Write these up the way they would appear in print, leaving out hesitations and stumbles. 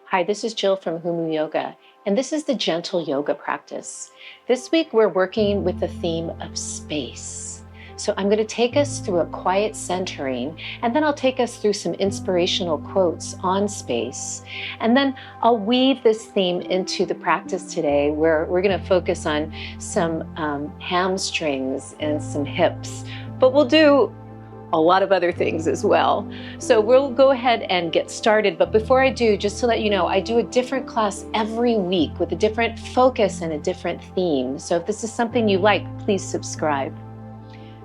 Hi, this is Jill from Humu Yoga, and this is the gentle yoga practice. This week, we're working with the theme of space. So I'm going to take us through a quiet centering, and then I'll take us through some inspirational quotes on space. And then I'll weave this theme into the practice today, where we're going to focus on some hamstrings and some hips, but we'll do a lot of other things as well. So we'll go ahead and get started. But before I do, just to let you know, I do a different class every week with a different focus and a different theme. So if this is something you like, please subscribe.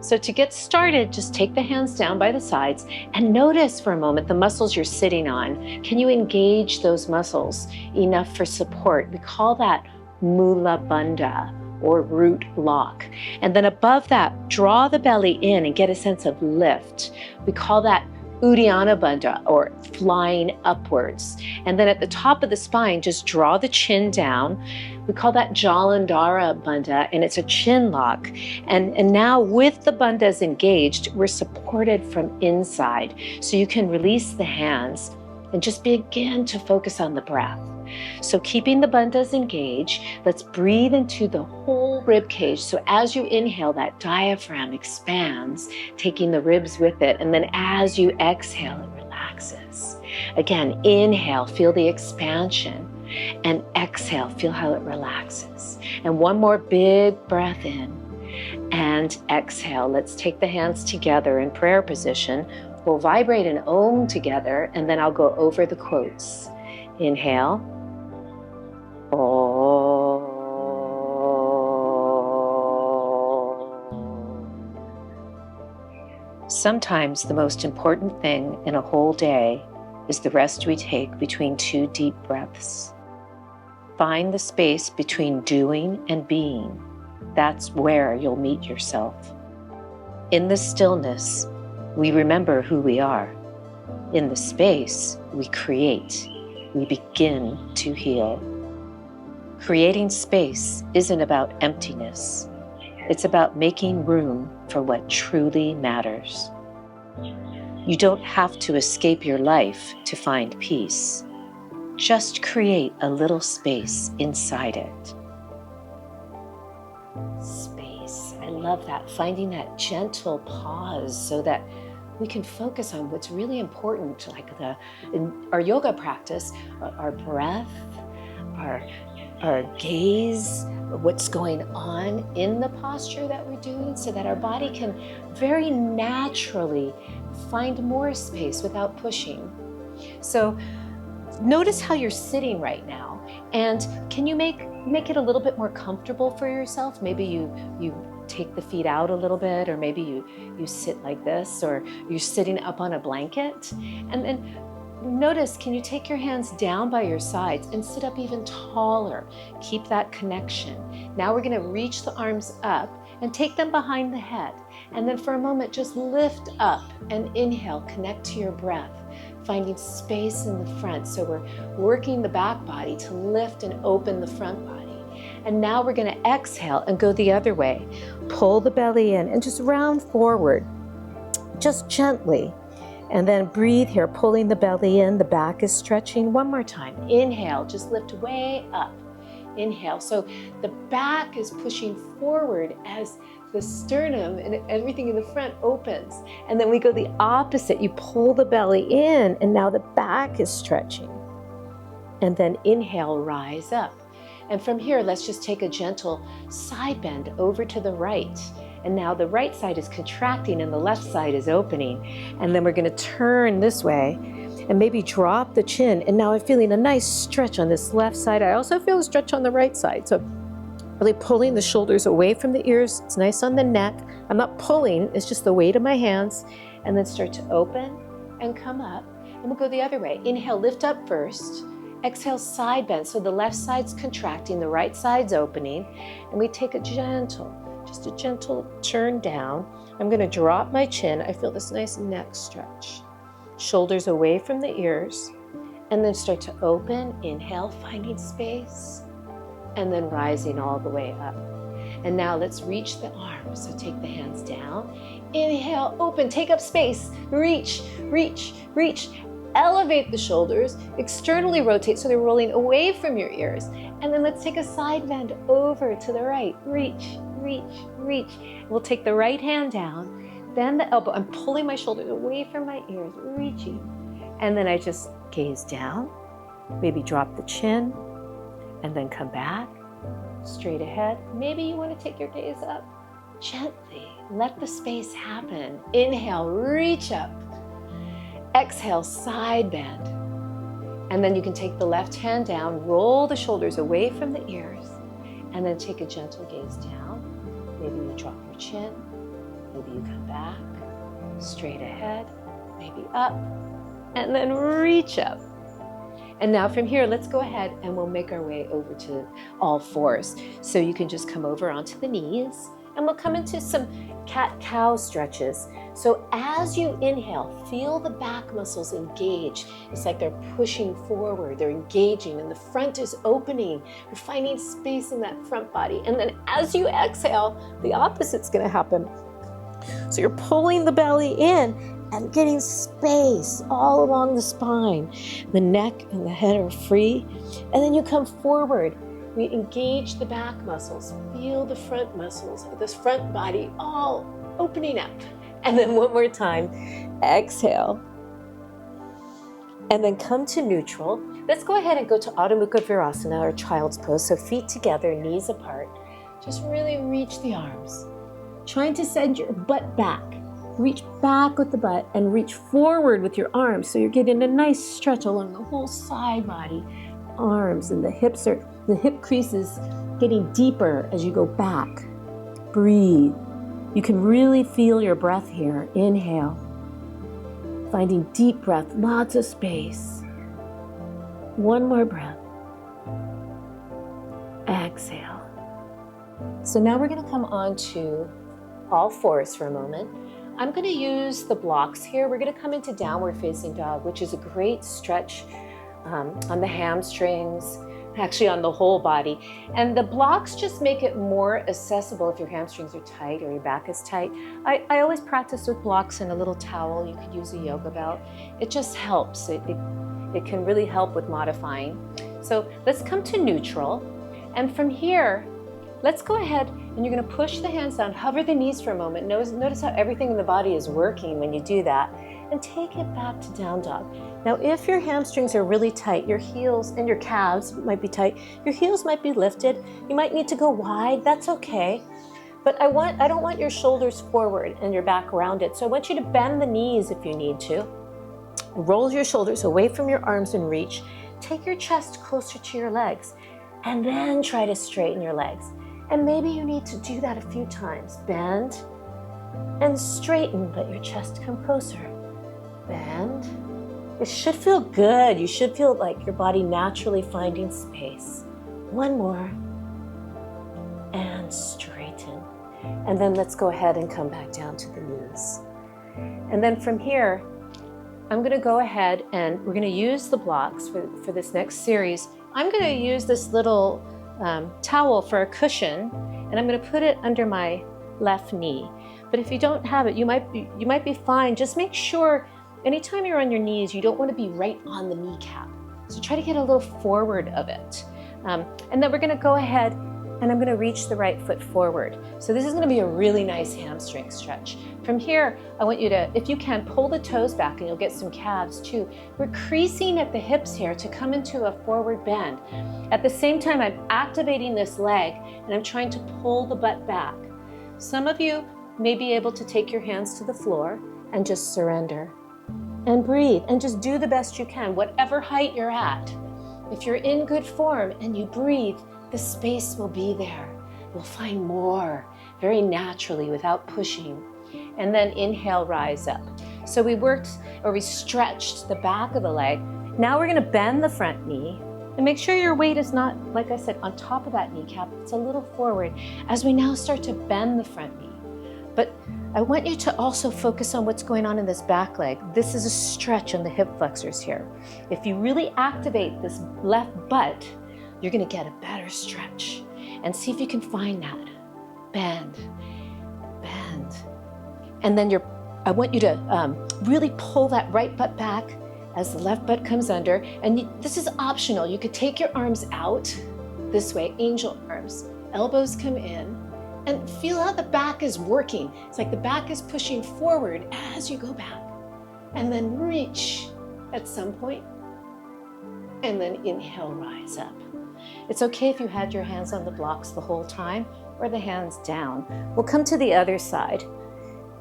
So to get started, just take the hands down by the sides and notice for a moment the muscles you're sitting on. Can you engage those muscles enough for support? We call that Mula Bandha, or root lock. And then above that, draw the belly in and get a sense of lift. We call that Uddiyana Bandha, or flying upwards. And then at the top of the spine, just draw the chin down. We call that Jalandhara Bandha, and it's a chin lock. And now with the bandhas engaged, we're supported from inside. So you can release the hands and just begin to focus on the breath. So keeping the bandhas engaged, let's breathe into the whole rib cage. So as you inhale, that diaphragm expands, taking the ribs with it. And then as you exhale, it relaxes. Again, inhale, feel the expansion. And exhale, feel how it relaxes. And one more big breath in and exhale. Let's take the hands together in prayer position. We'll vibrate an Om together, and then I'll go over the quotes. Inhale. Sometimes the most important thing in a whole day is the rest we take between two deep breaths. Find the space between doing and being. That's where you'll meet yourself. In the stillness, we remember who we are. In the space, we create. We begin to heal. Creating space isn't about emptiness. It's about making room for what truly matters. You don't have to escape your life to find peace. Just create a little space inside it. Space. I love that. Finding that gentle pause so that we can focus on what's really important, like in our yoga practice, our breath, our gaze, what's going on in the posture that we're doing, so that our body can very naturally find more space without pushing. So notice how you're sitting right now, and can you make it a little bit more comfortable for yourself? Maybe you take the feet out a little bit, or maybe you sit like this, or you're sitting up on a blanket. And then notice, can you take your hands down by your sides and sit up even taller? Keep that connection. Now we're going to reach the arms up and take them behind the head. And then for a moment, just lift up and inhale, connect to your breath, finding space in the front. So we're working the back body to lift and open the front body. And now we're going to exhale and go the other way. Pull the belly in and just round forward, just gently. And then breathe here, pulling the belly in, the back is stretching. One more time. Inhale, just lift way up. Inhale. So the back is pushing forward as the sternum and everything in the front opens. And then we go the opposite. You pull the belly in, and now the back is stretching. And then inhale, rise up. And from here, let's just take a gentle side bend over to the right. And now the right side is contracting and the left side is opening. And then we're going to turn this way and maybe drop the chin. And now I'm feeling a nice stretch on this left side. I also feel a stretch on the right side. So really pulling the shoulders away from the ears. It's nice on the neck. I'm not pulling, it's just the weight of my hands. And then start to open and come up. And we'll go the other way. Inhale, lift up first. Exhale, side bend. So the left side's contracting, the right side's opening. And we take a gentle turn down. I'm going to drop my chin. I feel this nice neck stretch. Shoulders away from the ears. And then start to open. Inhale, finding space. And then rising all the way up. And now let's reach the arms. So take the hands down. Inhale, open, take up space. Reach, reach, reach. elevate the shoulders, externally rotate so they're rolling away from your ears. And then let's take a side bend over to the right. Reach, reach, reach. We'll take the right hand down, bend the elbow. I'm pulling my shoulders away from my ears, reaching. And then I just gaze down, maybe drop the chin, and then come back, straight ahead. Maybe you want to take your gaze up. Gently, let the space happen. Inhale, reach up. Exhale, side bend. And then you can take the left hand down, roll the shoulders away from the ears, and then take a gentle gaze down. Maybe you drop your chin, maybe you come back, straight ahead, maybe up, and then reach up. And now from here, let's go ahead and we'll make our way over to all fours. So you can just come over onto the knees, and we'll come into some cat-cow stretches. So as you inhale, feel the back muscles engage. It's like they're pushing forward, they're engaging, and the front is opening. You're finding space in that front body. And then as you exhale, the opposite's gonna happen. So you're pulling the belly in and getting space all along the spine. The neck and the head are free. And then you come forward. We engage the back muscles, feel the front muscles, this front body all opening up. And then one more time, exhale. And then come to neutral. Let's go ahead and go to Adho Mukha Virasana, or child's pose. So feet together, knees apart. Just really reach the arms. Trying to send your butt back. Reach back with the butt and reach forward with your arms. So you're getting a nice stretch along the whole side body. Arms and the hip creases getting deeper as you go back. Breathe. You can really feel your breath here. Inhale. Finding deep breath, lots of space. One more breath. Exhale. So now we're going to come on to all fours for a moment. I'm going to use the blocks here. We're going to come into downward facing dog, which is a great stretch on the hamstrings, actually on the whole body. And the blocks just make it more accessible if your hamstrings are tight or your back is tight. I always practice with blocks and a little towel. You could use a yoga belt. It just helps. It can really help with modifying. So let's come to neutral. And from here, let's go ahead and you're going to push the hands down, hover the knees for a moment. Notice how everything in the body is working when you do that. And take it back to down dog. Now, if your hamstrings are really tight, your heels and your calves might be tight, your heels might be lifted, you might need to go wide, that's okay. But I don't want your shoulders forward and your back rounded. So I want you to bend the knees if you need to. Roll your shoulders away from your arms and reach. Take your chest closer to your legs and then try to straighten your legs. And maybe you need to do that a few times. Bend and straighten, let your chest come closer. Bend. It should feel good. You should feel like your body naturally finding space. One more. And straighten. And then let's go ahead and come back down to the knees. And then from here, I'm going to go ahead and we're going to use the blocks for this next series. I'm going to use this little towel for a cushion, and I'm going to put it under my left knee. But if you don't have it, you might be fine. Just make sure anytime you're on your knees, you don't want to be right on the kneecap. So try to get a little forward of it. And then we're going to go ahead and I'm going to reach the right foot forward. So this is going to be a really nice hamstring stretch. From here, I want you to, if you can, pull the toes back and you'll get some calves too. We're creasing at the hips here to come into a forward bend. At the same time, I'm activating this leg and I'm trying to pull the butt back. Some of you may be able to take your hands to the floor and just surrender. And breathe and just do the best you can, whatever height you're at. If you're in good form and you breathe, the space will be there. You'll find more very naturally without pushing. And then inhale, rise up. So we stretched the back of the leg. Now we're going to bend the front knee and make sure your weight is not, like I said, on top of that kneecap. It's a little forward as we now start to bend the front knee. But I want you to also focus on what's going on in this back leg. This is a stretch on the hip flexors here. If you really activate this left butt, you're going to get a better stretch. And see if you can find that. Bend, bend. And then I want you to really pull that right butt back as the left butt comes under. And this is optional. You could take your arms out this way, angel arms. Elbows come in, and feel how the back is working. It's like the back is pushing forward as you go back. And then reach at some point, and then inhale, rise up. It's okay if you had your hands on the blocks the whole time or the hands down. We'll come to the other side.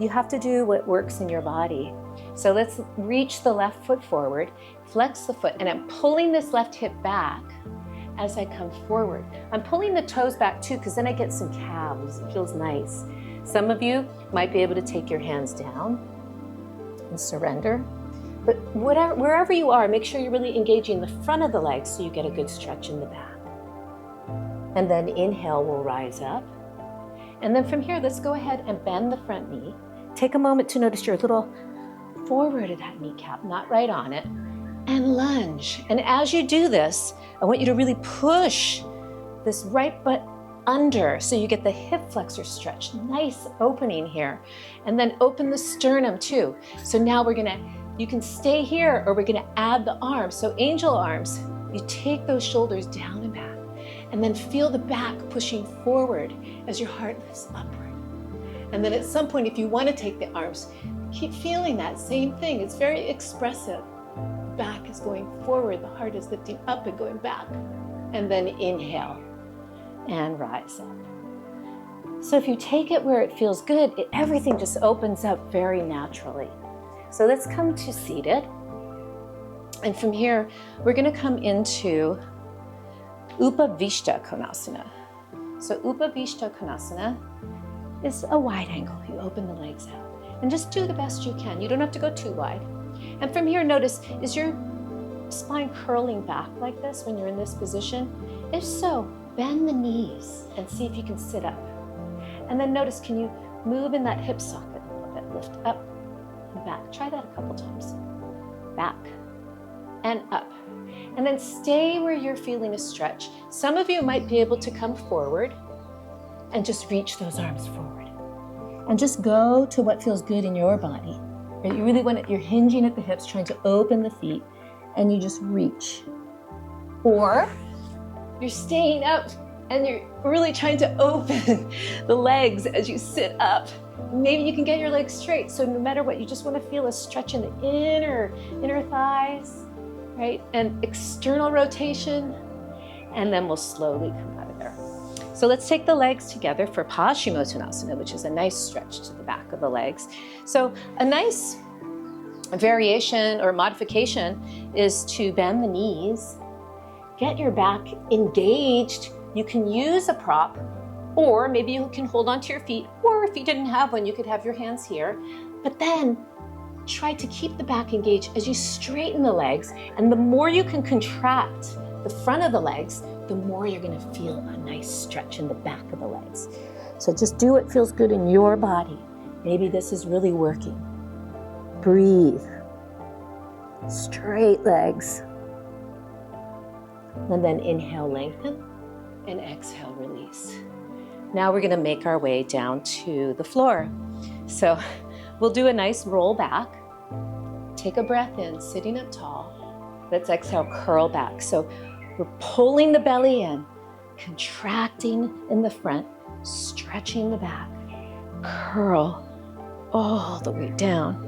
You have to do what works in your body. So let's reach the left foot forward, flex the foot, and I'm pulling this left hip back as I come forward. I'm pulling the toes back too, because then I get some calves. It feels nice. Some of you might be able to take your hands down and surrender. But wherever you are, make sure you're really engaging the front of the legs so you get a good stretch in the back. And then inhale, we'll rise up. And then from here, let's go ahead and bend the front knee. Take a moment to notice you're a little forward of that kneecap, not right on it, and lunge. And as you do this, I want you to really push this right butt under so you get the hip flexor stretch. Nice opening here. And then open the sternum too. So now you can stay here or we're gonna add the arms. So angel arms, you take those shoulders down and back, and then feel the back pushing forward as your heart lifts upward. And then at some point, if you want to take the arms, keep feeling that same thing. It's very expressive. The back is going forward, the heart is lifting up and going back. And then inhale and rise up. So if you take it where it feels good, everything just opens up very naturally. So let's come to seated. And from here, we're going to come into Upavishta Konasana. So Upavishta Konasana is a wide angle. You open the legs out and just do the best you can. You don't have to go too wide. And from here, notice, is your spine curling back like this when you're in this position? If so, bend the knees and see if you can sit up. And then notice, can you move in that hip socket a little bit? Lift up and back. Try that a couple times. Back and up. And then stay where you're feeling a stretch. Some of you might be able to come forward and just reach those arms forward. And just go to what feels good in your body. You really want it, you're hinging at the hips, trying to open the feet, and you just reach. Or you're staying up and you're really trying to open the legs as you sit up. Maybe you can get your legs straight. So no matter what, you just want to feel a stretch in the inner thighs, right? And external rotation, and then we'll slowly come out of there. So let's take the legs together for Paschimottanasana, which is a nice stretch to the back of the legs. So a nice variation or modification is to bend the knees, get your back engaged. You can use a prop, or maybe you can hold onto your feet, or if you didn't have one, you could have your hands here. But then try to keep the back engaged as you straighten the legs. And the more you can contract the front of the legs, the more you're going to feel a nice stretch in the back of the legs. So just do what feels good in your body. Maybe this is really working. Breathe. Straight legs. And then inhale, lengthen, and exhale, release. Now we're going to make our way down to the floor. So we'll do a nice roll back. Take a breath in, sitting up tall. Let's exhale, curl back. So we're pulling the belly in, contracting in the front, stretching the back. Curl all the way down.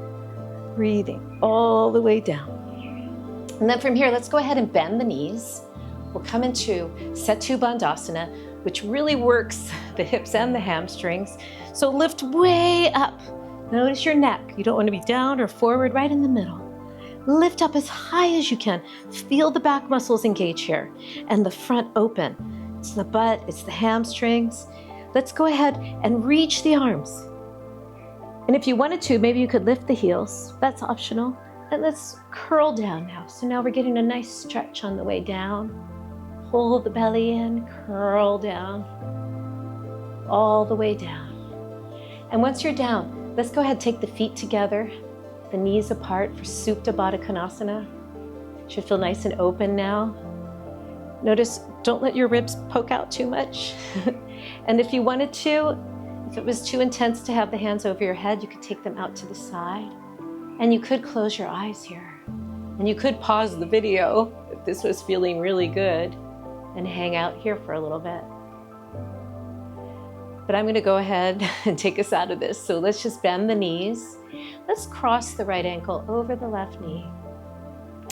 Breathing all the way down. And then from here, let's go ahead and bend the knees. We'll come into Setu Bandhasana, which really works the hips and the hamstrings. So lift way up. Notice your neck. You don't want to be down or forward, right in the middle. Lift up as high as you can. Feel the back muscles engage here and the front open. It's the butt, it's the hamstrings. Let's go ahead and reach the arms. And if you wanted to, maybe you could lift the heels. That's optional. And let's curl down now. So now we're getting a nice stretch on the way down. Pull the belly in, curl down, all the way down. And once you're down, let's go ahead and take the feet together, the knees apart for Supta Baddha Konasana. Should feel nice and open now. Notice, don't let your ribs poke out too much. And if you wanted to, if it was too intense to have the hands over your head, you could take them out to the side. And you could close your eyes here. And you could pause the video if this was feeling really good and hang out here for a little bit. But I'm gonna go ahead and take us out of this. So let's just bend the knees. Let's cross the right ankle over the left knee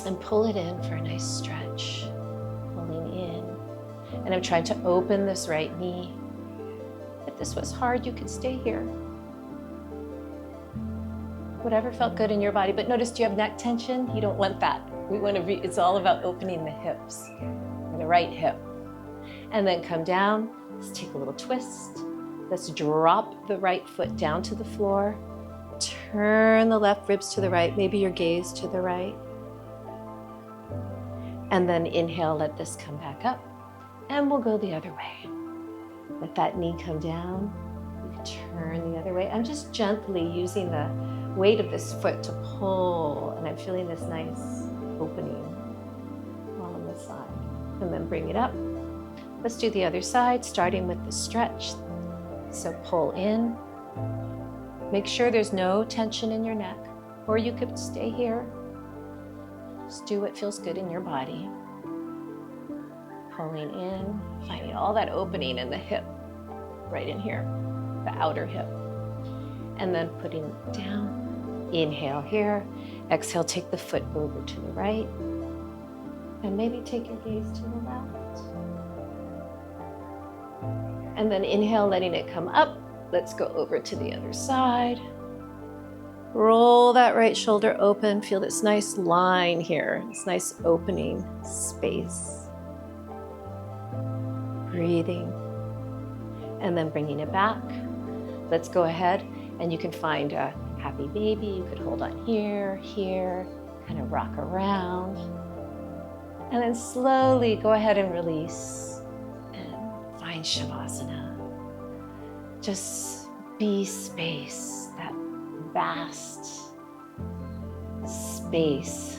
and pull it in for a nice stretch. Pulling in. And I'm trying to open this right knee. If this was hard, you could stay here. Whatever felt good in your body. But notice, do you have neck tension? You don't want that. We want to be, it's all about opening the hips, the right hip. And then come down. Let's take a little twist. Let's drop the right foot down to the floor. Turn the left ribs to the right, maybe your gaze to the right. And then inhale, let this come back up. And we'll go the other way. Let that knee come down. You can turn the other way. I'm just gently using the weight of this foot to pull, and I'm feeling this nice opening on the side. And then bring it up. Let's do the other side, starting with the stretch. So pull in. Make sure there's no tension in your neck, or you could stay here. Just do what feels good in your body. Pulling in, finding all that opening in the hip, right in here, the outer hip. And then putting it down. Inhale here. Exhale, take the foot over to the right. And maybe take your gaze to the left. And then inhale, letting it come up. Let's go over to the other side. Roll that right shoulder open. Feel this nice line here, this nice opening space. Breathing. And then bringing it back. Let's go ahead and you can find a happy baby. You could hold on here, here, kind of rock around. And then slowly go ahead and release and find Shavasana. Just be space, that vast space.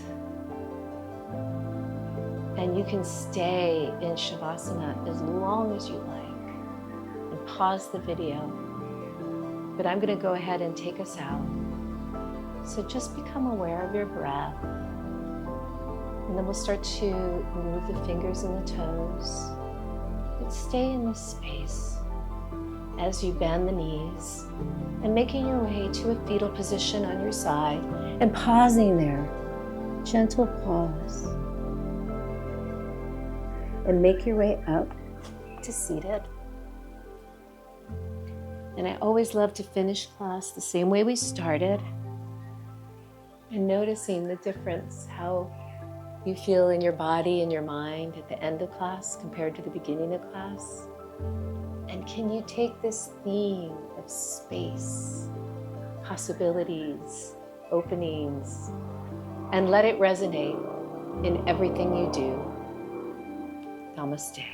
And you can stay in Shavasana as long as you like. And pause the video. But I'm going to go ahead and take us out. So just become aware of your breath. And then we'll start to move the fingers and the toes. But stay in this space as you bend the knees and making your way to a fetal position on your side and pausing there. Gentle pause. And make your way up to seated. And I always love to finish class the same way we started. And noticing the difference, how you feel in your body and your mind at the end of class compared to the beginning of class. And can you take this theme of space, possibilities, openings, and let it resonate in everything you do? Namaste.